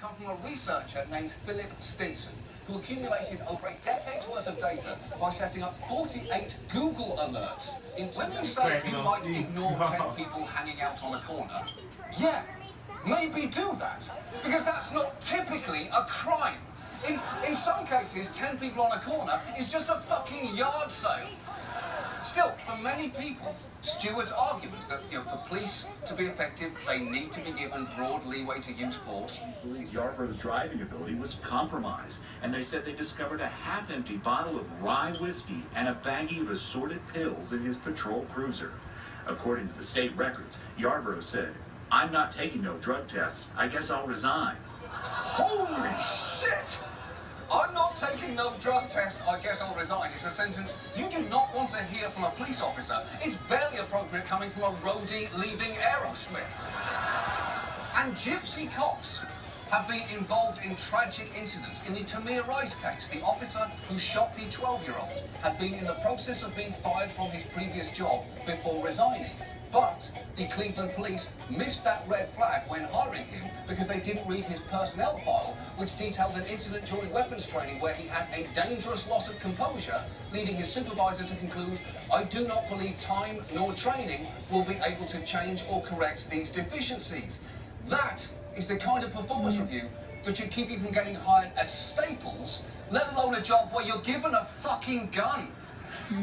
come from a researcher named Philip Stinson, who accumulated over a decade's worth of data by setting up 48 Google alerts. When you say you might ignore 10 people hanging out on a corner, yeah, maybe do that, because that's not typically a crime. In some cases, 10 people on a corner is just a fucking yard sale. Still, for many people, Stewart's argument that, for police to be effective, they need to be given broad leeway to use force. Yarborough's driving ability was compromised, and they said they discovered a half-empty bottle of rye whiskey and a baggie of assorted pills in his patrol cruiser. According to the state records, Yarborough said, "I'm not taking no drug tests. I guess I'll resign." Holy shit! I'm not taking no drug test, I guess I'll resign. It's a sentence you do not want to hear from a police officer. It's barely appropriate coming from a roadie leaving Aerosmith. And gypsy cops have been involved in tragic incidents. In the Tamir Rice case, the officer who shot the 12-year-old had been in the process of being fired from his previous job before resigning. But the Cleveland police missed that red flag when hiring him because they didn't read his personnel file, which detailed an incident during weapons training where he had a dangerous loss of composure, leading his supervisor to conclude, "I do not believe time nor training will be able to change or correct these deficiencies." That is the kind of performance review that should keep you from getting hired at Staples, let alone a job where you're given a fucking gun.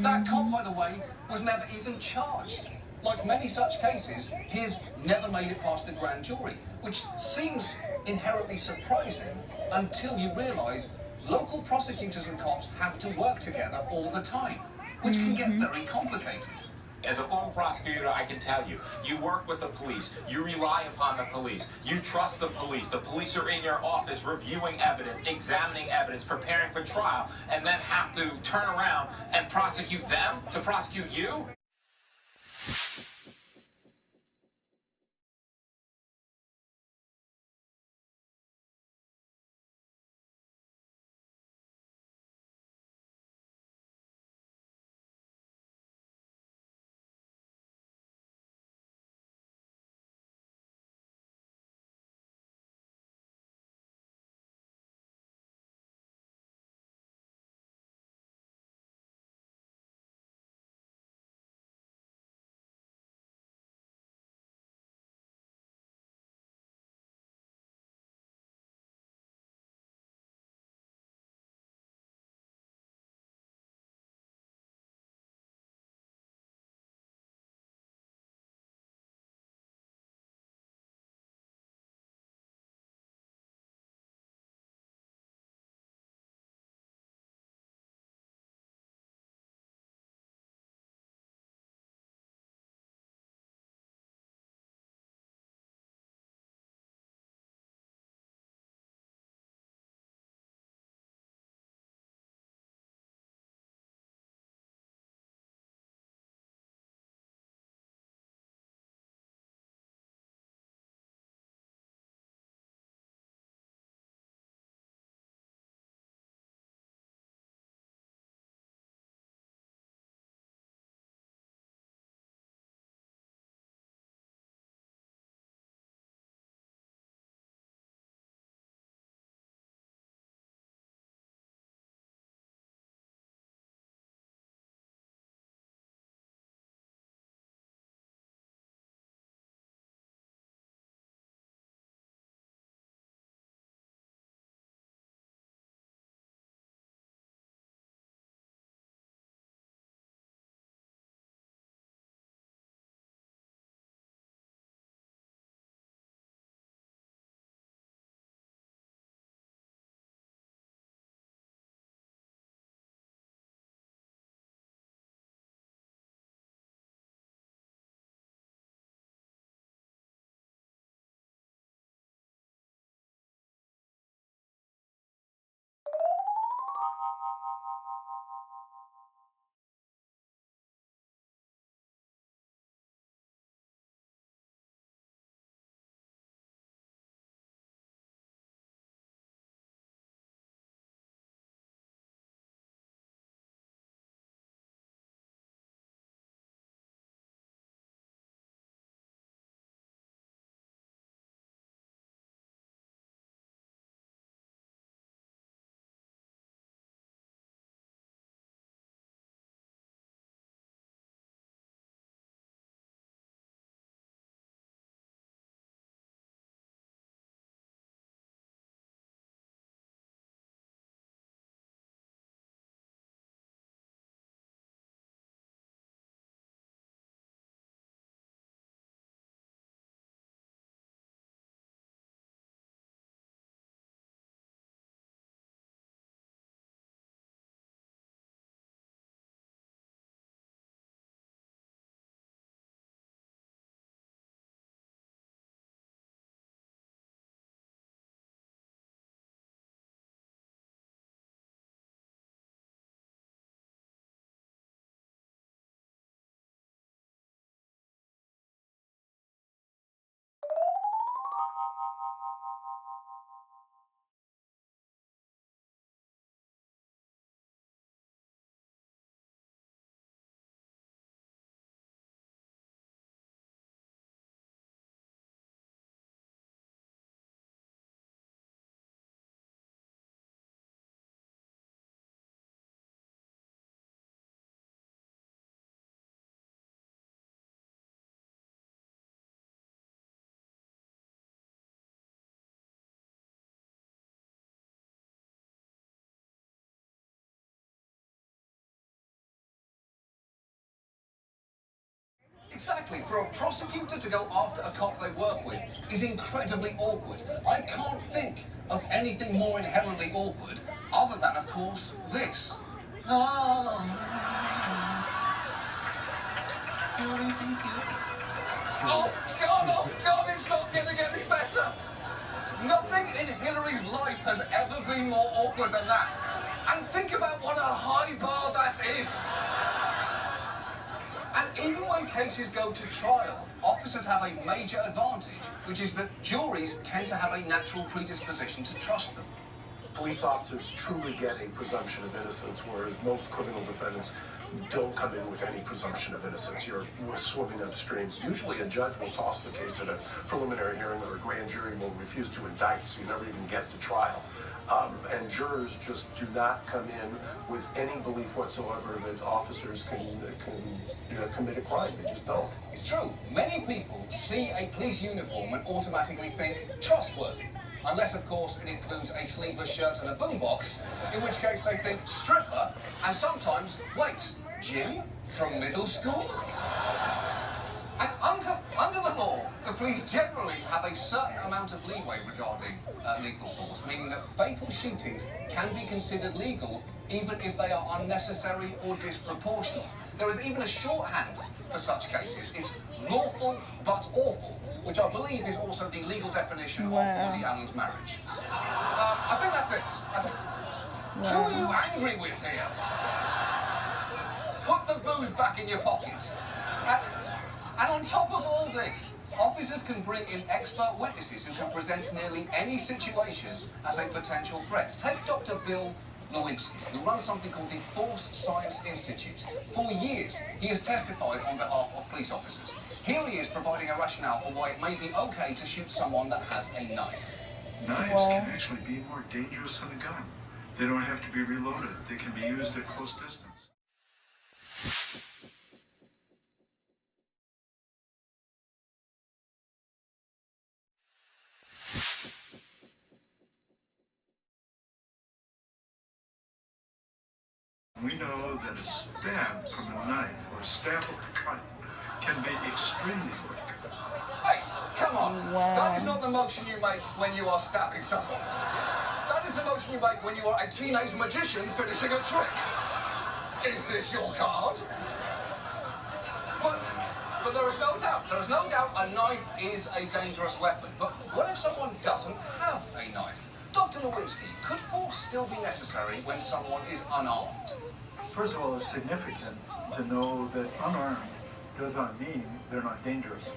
That cop, by the way, was never even charged. Like many such cases, his never made it past the grand jury, which seems inherently surprising until you realise local prosecutors and cops have to work together all the time, which can get very complicated. As a former prosecutor, I can tell you, you work with the police, you rely upon the police, you trust the police are in your office reviewing evidence, examining evidence, preparing for trial, and then have to turn around and prosecute them to prosecute you? Exactly. For a prosecutor to go after a cop they work with is incredibly awkward. I can't think of anything more inherently awkward other than, of course, this. Oh, God, it's not going to get any better. Nothing in Hillary's life has ever been more awkward than that. And think about what a high bar that is. And even when cases go to trial, officers have a major advantage, which is that juries tend to have a natural predisposition to trust them. Police officers truly get a presumption of innocence, whereas most criminal defendants don't come in with any presumption of innocence. You're swimming upstream. Usually a judge will toss the case at a preliminary hearing, or a grand jury will refuse to indict, so you never even get to trial. And jurors just do not come in with any belief whatsoever that officers can commit a crime. They just don't. It's true. Many people see a police uniform and automatically think trustworthy. Unless, of course, it includes a sleeveless shirt and a boombox, in which case they think stripper, and sometimes, wait, Jim from middle school? And under the law, the police generally have a certain amount of leeway regarding lethal force, meaning that fatal shootings can be considered legal even if they are unnecessary or disproportional. There is even a shorthand for such cases. It's lawful but awful, which I believe is also the legal definition of Woody Allen's marriage. I think that's it. Who are you angry with here? Put the booze back in your pocket. And on top of all this, officers can bring in expert witnesses who can present nearly any situation as a potential threat. Take Dr. Bill Lewinsky, who runs something called the Force Science Institute. For years, he has testified on behalf of police officers. Here he is providing a rationale for why it may be okay to shoot someone that has a knife. Knives can actually be more dangerous than a gun. They don't have to be reloaded. They can be used at close distance. We know that a stab from a knife or a stab of a cut can be extremely quick. Hey, come on. That is not the motion you make when you are stabbing someone. That is the motion you make when you are a teenage magician finishing a trick. Is this your card? But there is no doubt a knife is a dangerous weapon. But what if someone doesn't have a knife? Dr. Lewinsky, could force still be necessary when someone is unarmed? First of all, it's significant to know that unarmed does not mean they're not dangerous.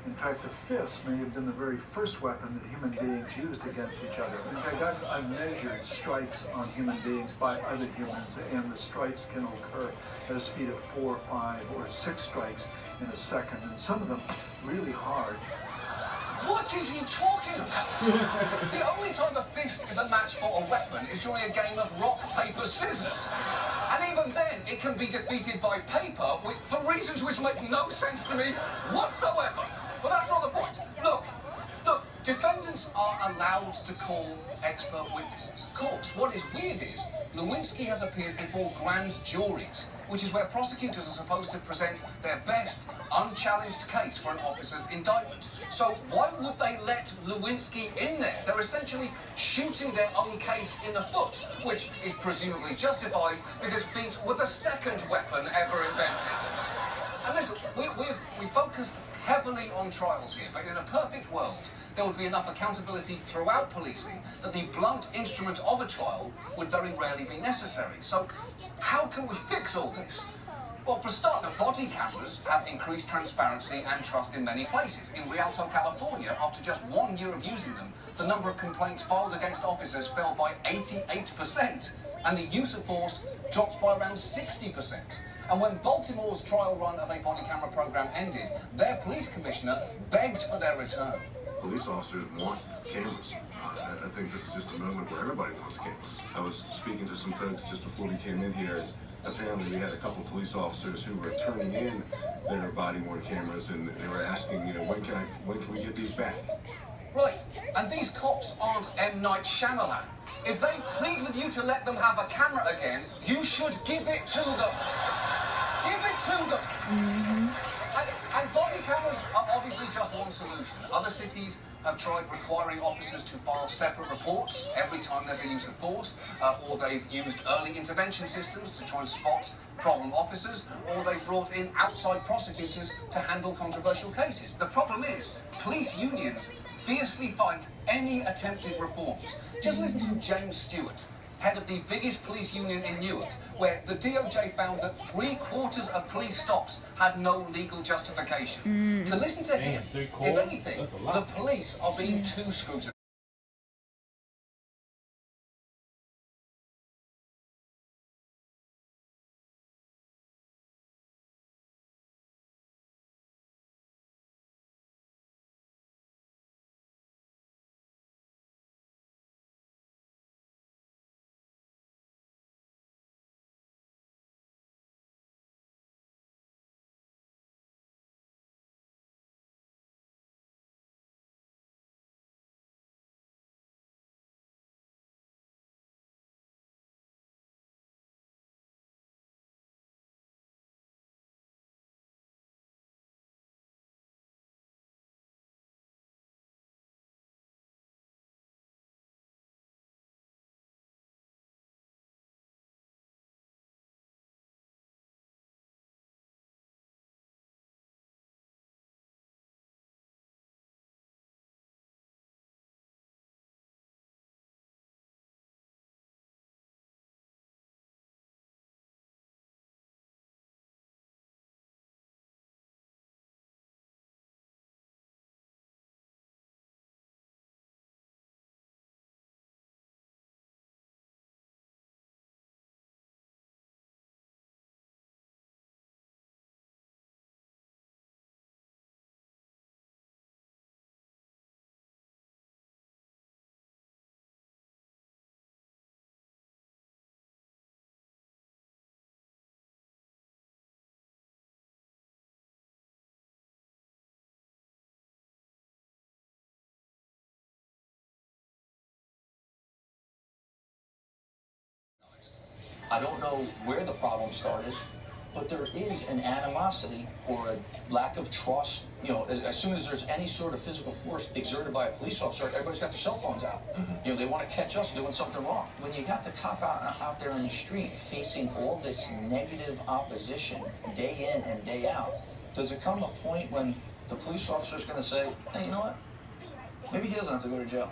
In fact, the fist may have been the very first weapon that human beings used against each other. In fact, I've measured strikes on human beings by other humans, and the strikes can occur at a speed of 4, 5, or 6 strikes in a second, and some of them really hard. What is he talking about? The only time a fist is a match for a weapon is during a game of rock, paper, scissors. And even then, it can be defeated by paper for reasons which make no sense to me whatsoever. But that's not the point. Look, defendants are allowed to call expert witnesses. Of course, what is weird is Lewinsky has appeared before grand juries, which is where prosecutors are supposed to present their best, unchallenged case for an officer's indictment. So why would they let Lewinsky in there? They're essentially shooting their own case in the foot, which is presumably justified because feet were the second weapon ever invented. And listen, we focused heavily on trials here, but in a perfect world, there would be enough accountability throughout policing that the blunt instrument of a trial would very rarely be necessary. So how can we fix all this? Well, for a start, the body cameras have increased transparency and trust in many places. In Rialto, California, after just 1 year of using them, the number of complaints filed against officers fell by 88%, and the use of force dropped by around 60%. And when Baltimore's trial run of a body camera program ended, their police commissioner begged for their return. Police officers want cameras. I think this is just a moment where everybody wants cameras. I was speaking to some folks just before we came in here, and apparently we had a couple police officers who were turning in their body-worn cameras, and they were asking, when can we get these back? Right, and these cops aren't M. Night Shyamalan. If they plead with you to let them have a camera again, you should give it to them. Give it to them. And body cameras are obviously just one solution. Other cities have tried requiring officers to file separate reports every time there's a use of force, or they've used early intervention systems to try and spot problem officers, or they've brought in outside prosecutors to handle controversial cases. The problem is, police unions fiercely fight any attempted reforms. Just listen to James Stewart, head of the biggest police union in Newark, where the DOJ found that 3/4 of police stops had no legal justification. To listen to him, if anything, the police are being too scrutinized. I don't know where the problem started, but there is an animosity or a lack of trust. As soon as there's any sort of physical force exerted by a police officer, everybody's got their cell phones out. They want to catch us doing something wrong. When you got the cop out there on the street facing all this negative opposition day in and day out, does it come a point when the police officer's going to say, hey, you know what? Maybe he doesn't have to go to jail.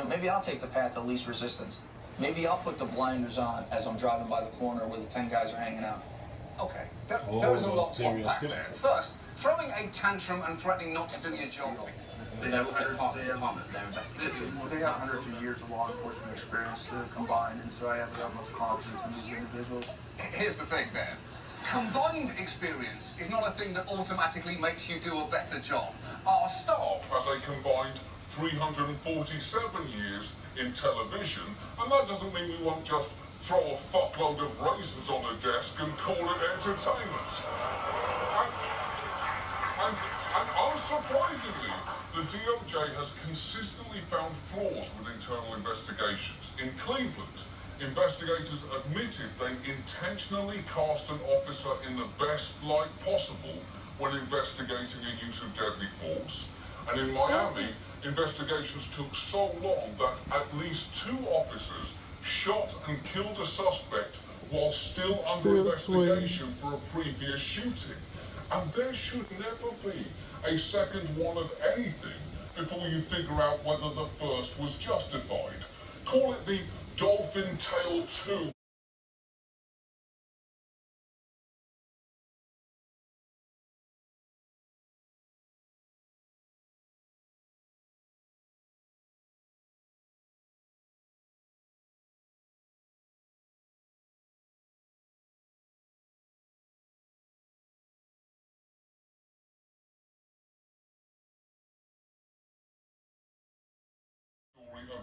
Maybe I'll take the path of least resistance. Maybe I'll put the blinders on as I'm driving by the corner where the 10 guys are hanging out. Okay, there was a lot to unpack there. First, throwing a tantrum and threatening not to do your job. They have hundreds of years of law enforcement experience combined, and so I have the utmost confidence in these individuals. Here's the thing, Ben. Combined experience is not a thing that automatically makes you do a better job. Our staff has a combined 347 years in television, and that doesn't mean we won't just throw a fuckload of raisins on the desk and call it entertainment. And unsurprisingly, the DOJ has consistently found flaws with internal investigations. In Cleveland, investigators admitted they intentionally cast an officer in the best light possible when investigating a use of deadly force. And in Miami, investigations took so long that at least 2 officers shot and killed a suspect while still under investigation for a previous shooting. And there should never be a second one of anything before you figure out whether the first was justified. Call it the Dolphin Tale 2.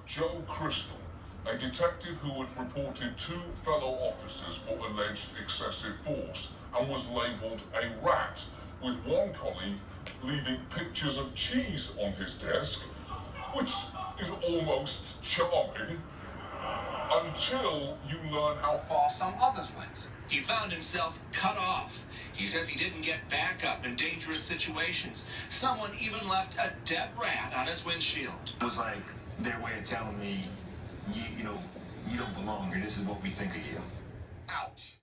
Joe Crystal, a detective who had reported 2 fellow officers for alleged excessive force and was labelled a rat, with one colleague leaving pictures of cheese on his desk, which is almost charming, until you learn how Far some others went. He found himself cut off. He says he didn't get backup in dangerous situations. Someone even left a dead rat on his windshield. It was like their way of telling me, you know, you don't belong here. This is what we think of you. Ouch.